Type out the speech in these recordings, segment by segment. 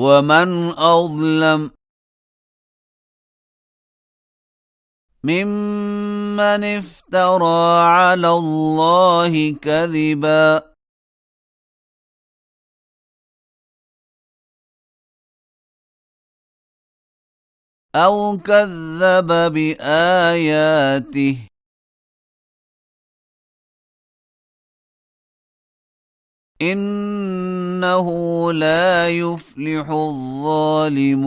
ومن أظلم ممن افترى على الله كذبا أو كذب بآياته إنه لا يفلح الظالمون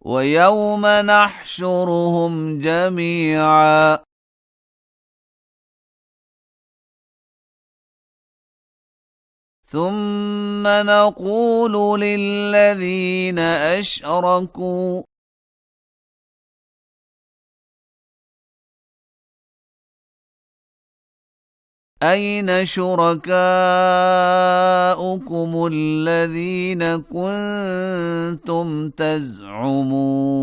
ويوم نحشرهم جميعا ثم نقول للذين أشركوا أين شركاؤكم الذين كنتم تزعمون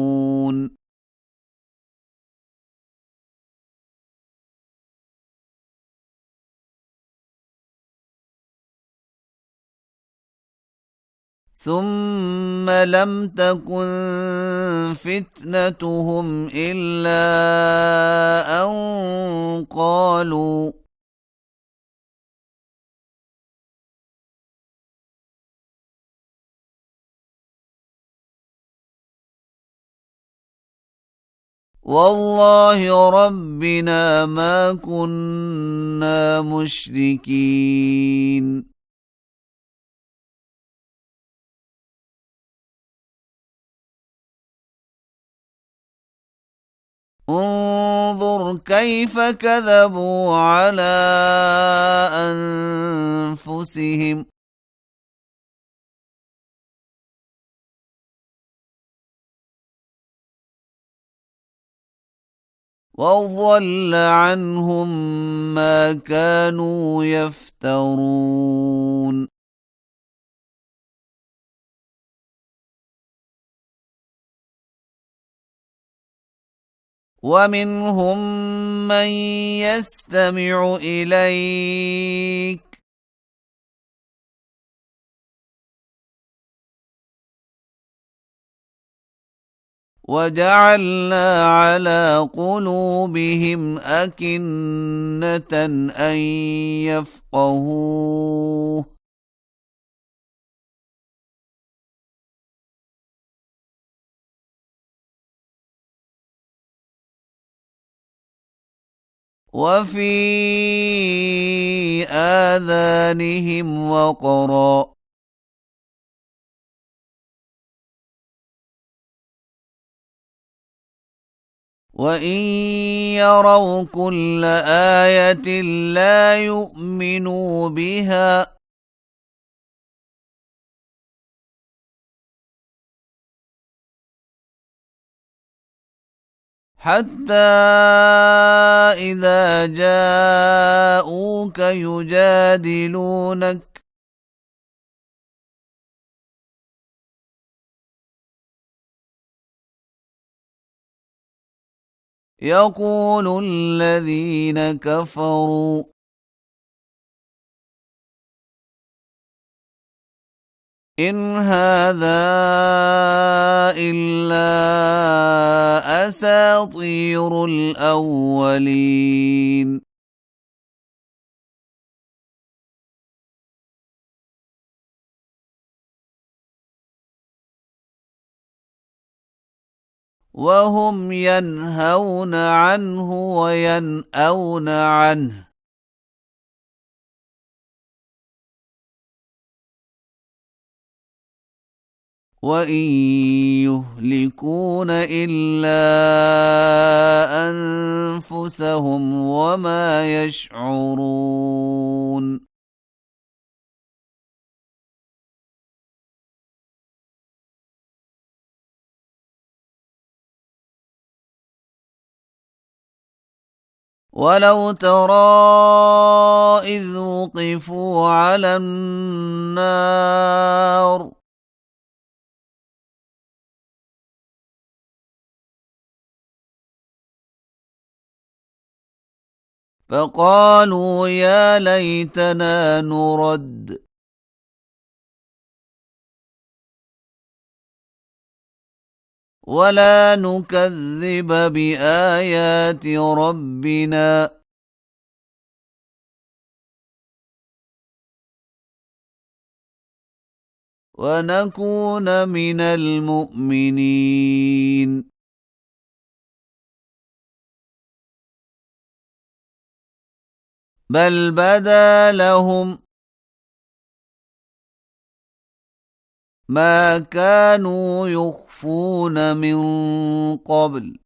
ثم لم تكن فتنتهم إلا أن قالوا والله ربنا ما كنا مشركين انظر كيف كذبوا على أنفسهم وضل عنهم ما كانوا يفترون ومنهم من يستمع إليك وجعلنا على قلوبهم أكنة أن يفقهوه وفي آذانهم وقرا وإن يروا كل آية لا يؤمنوا بها حتى إذا جاءوك يجادلونك يقول الذين كفروا إن هذا إلا أساطير الأولين وهم ينهون عنه وينأون عنه وإن يهلكون إلا أنفسهم وما يشعرون ولو ترى إذ وقفوا على النار فقالوا يا ليتنا نرد ولا نكذب بآيات ربنا ونكون من المؤمنين بل بدا لهم ما كانوا يخفون من قبل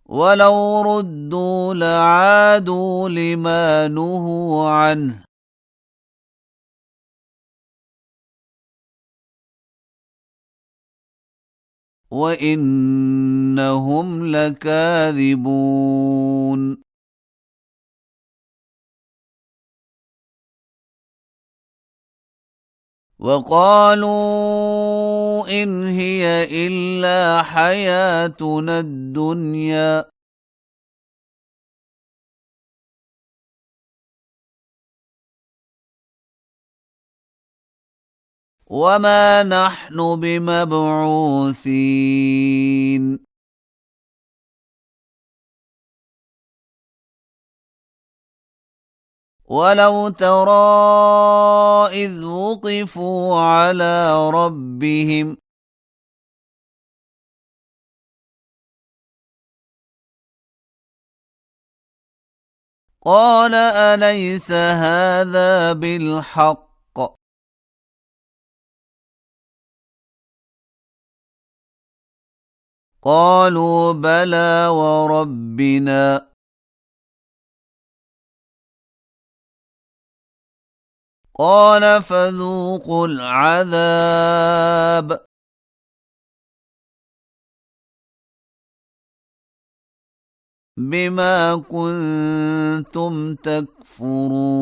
ولو ردوا لعادوا لما نهوا عنه وإنهم لكاذبون وقالوا إن هي إلا حياتنا الدنيا وما نحن بمبعوثين ولو ترى إذ وقفوا على ربهم قال أليس هذا بالحق قالوا بلى وربنا قال فذوقوا العذاب بما كنتم تكفرون